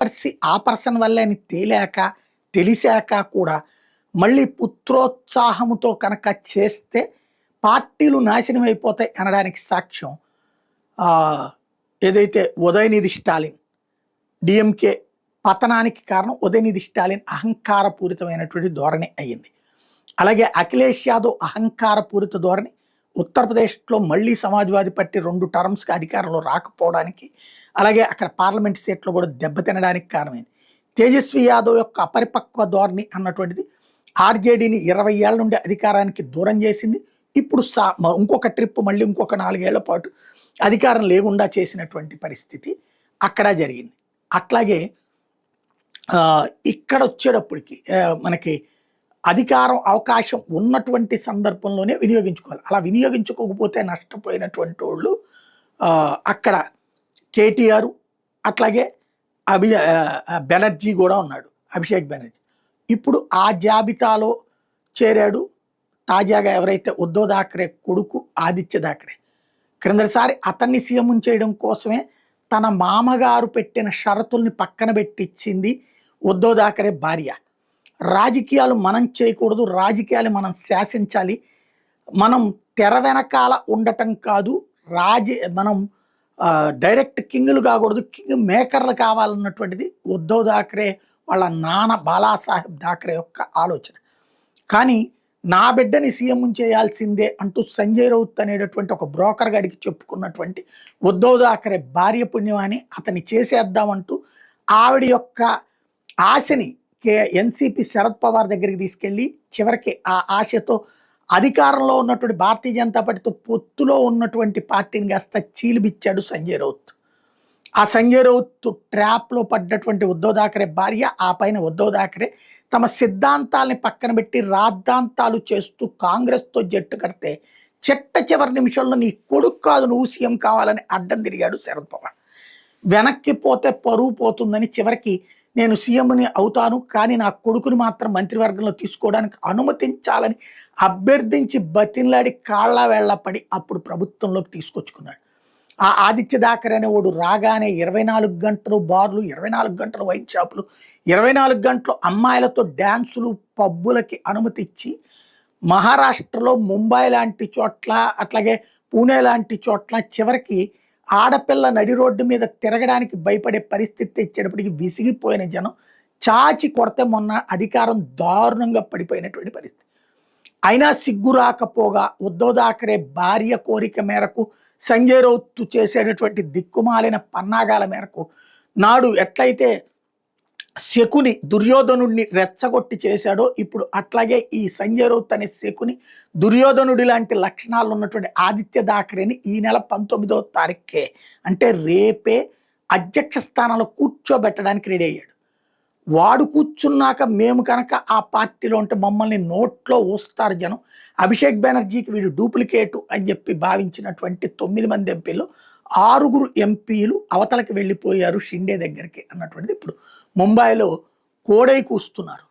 ఆ పర్సన్ వల్లే అని తెలిసాక కూడా మళ్ళీ పుత్రోత్సాహముతో కనుక చేస్తే పార్టీలు నాశనం అయిపోతాయి అనడానికి సాక్ష్యం ఏదైతే ఉదయనిధి స్టాలిన్ డిఎంకే పతనానికి కారణం ఉదయనిధి స్టాలిన్ అహంకారపూరితమైనటువంటి ధోరణి అయ్యింది. అలాగే అఖిలేష్ యాదవ్ అహంకారపూరిత ధోరణి ఉత్తరప్రదేశ్లో మళ్ళీ సమాజ్వాదీ పార్టీ 2 టర్మ్స్కి అధికారంలో రాకపోవడానికి, అలాగే అక్కడ పార్లమెంట్ సీట్లు కూడా దెబ్బతినడానికి కారణమైంది. తేజస్వి యాదవ్ యొక్క అపరిపక్వ ధోరణి అన్నటువంటిది ఆర్జేడీని 20 ఏళ్ల నుండి అధికారానికి దూరం చేసింది. ఇప్పుడు ఇంకొక ట్రిప్ మళ్ళీ ఇంకొక 4 ఏళ్ల పాటు అధికారం లేకుండా చేసినటువంటి పరిస్థితి అక్కడ జరిగింది. అట్లాగే ఇక్కడ వచ్చేటప్పటికి మనకి అధికారం అవకాశం ఉన్నటువంటి సందర్భంలోనే వినియోగించుకోవాలి. అలా వినియోగించుకోకపోతే నష్టపోయినటువంటి వాళ్ళు అక్కడ కేటీఆర్, అట్లాగే బెనర్జీ కూడా ఉన్నాడు, అభిషేక్ బెనర్జీ. ఇప్పుడు ఆ జాబితాలో చేరాడు తాజాగా ఎవరైతే ఉద్ధవ్ థాక్రే కొడుకు ఆదిత్య థాక్రే. క్రిందసారి అతన్ని సీఎం చేయడం కోసమే తన మామగారు పెట్టిన షరతుల్ని పక్కన పెట్టించింది ఉద్ధవ్ థాక్రే భార్య. రాజకీయాలు మనం చేయకూడదు, రాజకీయాలు మనం శాసించాలి, మనం తెర వెనకాల ఉండటం కాదు, మనం డైరెక్ట్ కింగులు కాకూడదు, కింగ్ మేకర్లు కావాలన్నటువంటిది ఉద్ధవ్ థాక్రే వాళ్ళ నాన్న బాలాసాహెబ్ థాక్రే యొక్క ఆలోచన. కానీ నా బిడ్డని సీఎం చేయాల్సిందే అంటూ సంజయ్ రౌత్ అనేటటువంటి ఒక బ్రోకర్ గారికి చెప్పుకున్నటువంటి ఉద్ధవ్ థాక్రే భార్య పుణ్యమని అతన్ని చేసేద్దామంటూ ఆవిడ యొక్క ఆశని ఎన్సీపీ శరద్ పవార్ దగ్గరికి తీసుకెళ్ళి చివరికి ఆ ఆశతో అధికారంలో ఉన్నటువంటి భారతీయ జనతా పార్టీతో పొత్తులో ఉన్నటువంటి పార్టీని కాస్త చీలిబిచ్చాడు సంజయ్ రౌత్. ఆ సంజయ్ రౌత్ ట్రాప్లో పడ్డటువంటి ఉద్ధవ్ థాక్రే భార్య, ఆ పైన ఉద్ధవ్ థాక్రే తమ సిద్ధాంతాలని పక్కన పెట్టి రాద్ధాంతాలు చేస్తూ కాంగ్రెస్తో జట్టు కడితే చివరి నిమిషంలో నీ కొడుకు కాదు నువ్వు సీఎం కావాలని అడ్డం తిరిగాడు శరద్ పవార్. వెనక్కి పోతే పరువు పోతుందని చివరికి నేను సీఎంని అవుతాను, కానీ నా కొడుకుని మాత్రం మంత్రివర్గంలో తీసుకోవడానికి అనుమతించాలని అభ్యర్థించి బతిన్లాడి కాళ్ళ వేళ్లపడి అప్పుడు ప్రభుత్వంలోకి తీసుకొచ్చుకున్నాడు. ఆ ఆదిత్య థాక్రే అనేవాడు రాగానే 24 గంటలు బార్లు, 24 గంటలు వైన్ షాపులు, 24 గంటలు అమ్మాయిలతో డ్యాన్సులు, పబ్బులకి అనుమతి ఇచ్చి మహారాష్ట్రలో ముంబై లాంటి చోట్ల, అట్లాగే పూణే లాంటి చోట్ల చివరికి ఆడపిల్ల నడి రోడ్డు మీద తిరగడానికి భయపడే పరిస్థితి తెచ్చేటప్పటికి విసిగిపోయిన జనం చాచి కొడితే మొన్న అధికారం దారుణంగా పడిపోయినటువంటి పరిస్థితి. అయినా సిగ్గు రాకపోగా ఉద్ధవ్ థాక్రే భార్య కోరిక మేరకు సంజయ్ రౌత్ చేసేటటువంటి దిక్కుమాలిన పన్నాగాల మేరకు నాడు ఎట్లయితే శకుని దుర్యోధనుడిని రెచ్చగొట్టి చేశాడో ఇప్పుడు అట్లాగే ఈ సంజయ్ రౌత్ అనే శకుని దుర్యోధనుడి లాంటి లక్షణాలు ఉన్నటువంటి ఆదిత్య థాక్రేని ఈ నెల 19వ తారీఖే అంటే రేపే అధ్యక్ష స్థానంలో కూర్చోబెట్టడానికి రెడీ అయ్యాడు. వాడు కూర్చున్నాక మేము కనుక ఆ పార్టీలో ఉంటే మమ్మల్ని నోట్లో ఊస్తారు జనం, అభిషేక్ బెనర్జీకి వీడు డూప్లికేటు అని చెప్పి భావించినటువంటి 9 మంది ఎంపీలు 6 ఎంపీలు అవతలకి వెళ్ళిపోయారు షిండే దగ్గరికి అన్నటువంటిది ఇప్పుడు ముంబైలో కోడై కూస్తున్నారు.